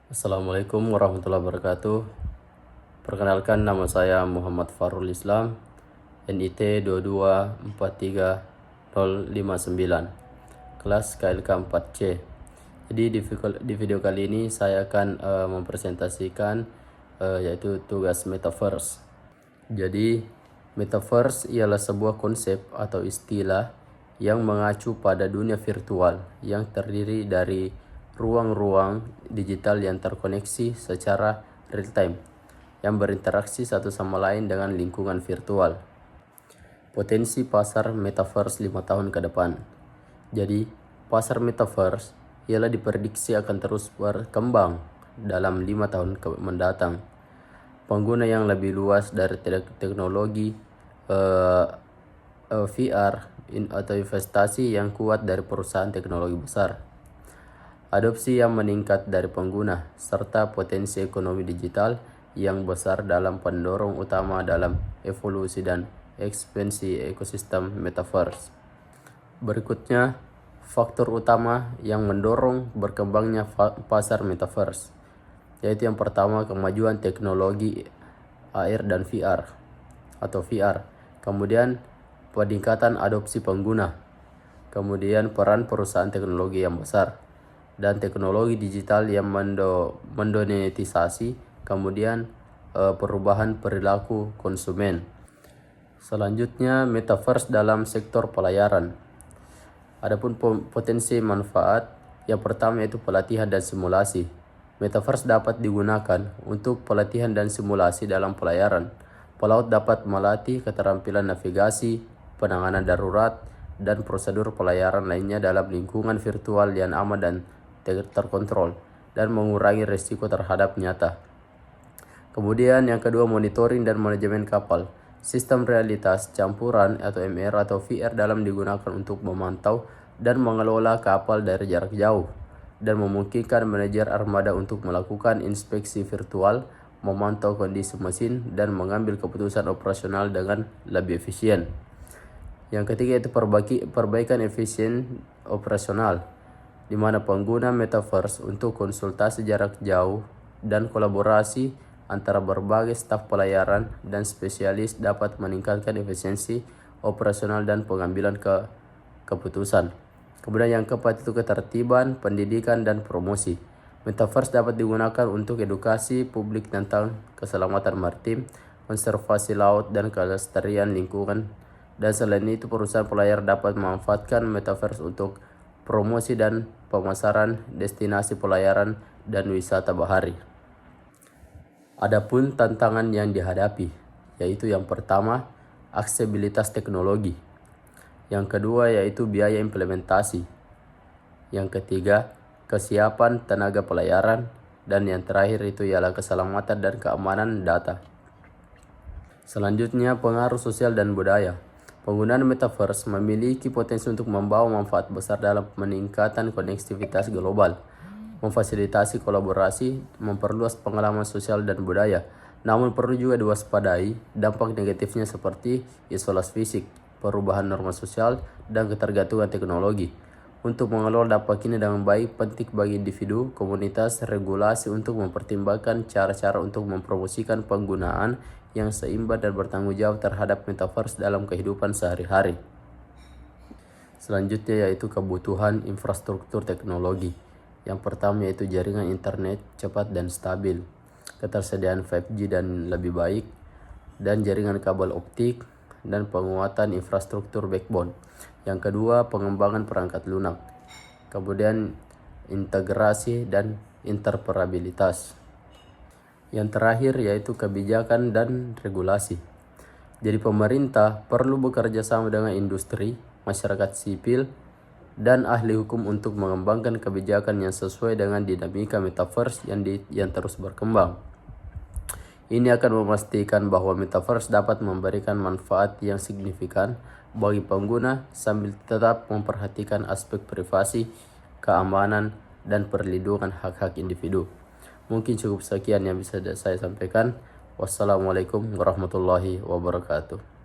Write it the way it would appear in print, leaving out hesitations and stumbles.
Assalamualaikum warahmatullahi wabarakatuh. Perkenalkan, nama saya Muhammad Farul Islam, NIT 2243059, kelas KLK 4C. Jadi di video kali ini saya akan mempresentasikan yaitu tugas metaverse. Jadi metaverse ialah sebuah konsep atau istilah yang mengacu pada dunia virtual yang terdiri dari ruang-ruang digital yang terkoneksi secara real time, yang berinteraksi satu sama lain dengan lingkungan virtual. Potensi pasar metaverse 5 tahun ke depan. Jadi, pasar metaverse ialah diprediksi akan terus berkembang dalam 5 tahun mendatang. Pengguna yang lebih luas dari teknologi VR atau investasi yang kuat dari perusahaan teknologi besar. Adopsi yang meningkat dari pengguna, serta potensi ekonomi digital yang besar dalam pendorong utama dalam evolusi dan ekspansi ekosistem metaverse. Berikutnya, faktor utama yang mendorong berkembangnya pasar metaverse, yaitu yang pertama, kemajuan teknologi AR dan VR atau VR. Kemudian, peningkatan adopsi pengguna. Kemudian, peran perusahaan teknologi yang besar dan teknologi digital yang mendonetisasi, kemudian perubahan perilaku konsumen. Selanjutnya, metaverse dalam sektor pelayaran. Adapun potensi manfaat, yang pertama yaitu pelatihan dan simulasi. Metaverse dapat digunakan untuk pelatihan dan simulasi dalam pelayaran. Pelaut dapat melatih keterampilan navigasi, penanganan darurat, dan prosedur pelayaran lainnya dalam lingkungan virtual yang aman dan terkontrol dan mengurangi risiko terhadap nyata. Kemudian yang kedua, monitoring dan manajemen kapal. Sistem realitas campuran atau MR atau VR dalam digunakan untuk memantau dan mengelola kapal dari jarak jauh dan memungkinkan manajer armada untuk melakukan inspeksi virtual, memantau kondisi mesin, dan mengambil keputusan operasional dengan lebih efisien. Yang ketiga itu perbaikan efisien operasional, di mana pengguna metaverse untuk konsultasi jarak jauh dan kolaborasi antara berbagai staf pelayaran dan spesialis dapat meningkatkan efisiensi operasional dan pengambilan keputusan. Kemudian yang keempat itu ketertiban, pendidikan, dan promosi. Metaverse dapat digunakan untuk edukasi publik tentang keselamatan maritim, konservasi laut, dan kelestarian lingkungan. Dan selain itu, perusahaan pelayar dapat memanfaatkan metaverse untuk promosi dan pemasaran destinasi pelayaran dan wisata bahari. Adapun tantangan yang dihadapi, yaitu yang pertama, aksesibilitas teknologi. Yang kedua yaitu biaya implementasi. Yang ketiga, kesiapan tenaga pelayaran. Dan yang terakhir itu ialah keselamatan dan keamanan data. Selanjutnya, pengaruh sosial dan budaya. Penggunaan metaverse memiliki potensi untuk membawa manfaat besar dalam peningkatan konektivitas global, memfasilitasi kolaborasi, memperluas pengalaman sosial dan budaya. Namun perlu juga diwaspadai dampak negatifnya seperti isolasi fisik, perubahan norma sosial, dan ketergantungan teknologi. Untuk mengelola dampak ini dengan baik, penting bagi individu, komunitas, regulasi untuk mempertimbangkan cara-cara untuk mempromosikan penggunaan yang seimbang dan bertanggung jawab terhadap metaverse dalam kehidupan sehari-hari. Selanjutnya yaitu kebutuhan infrastruktur teknologi. Yang pertama yaitu jaringan internet cepat dan stabil, ketersediaan 5G dan lebih baik, dan jaringan kabel optik, dan penguatan infrastruktur backbone. Yang kedua, pengembangan perangkat lunak. Kemudian integrasi dan interoperabilitas. Yang terakhir yaitu kebijakan dan regulasi. Jadi pemerintah perlu bekerja sama dengan industri, masyarakat sipil, dan ahli hukum untuk mengembangkan kebijakan yang sesuai dengan dinamika metaverse yang terus berkembang. Ini akan memastikan bahwa metaverse dapat memberikan manfaat yang signifikan bagi pengguna sambil tetap memperhatikan aspek privasi, keamanan, dan perlindungan hak-hak individu. Mungkin cukup sekian yang bisa saya sampaikan. Wassalamualaikum warahmatullahi wabarakatuh.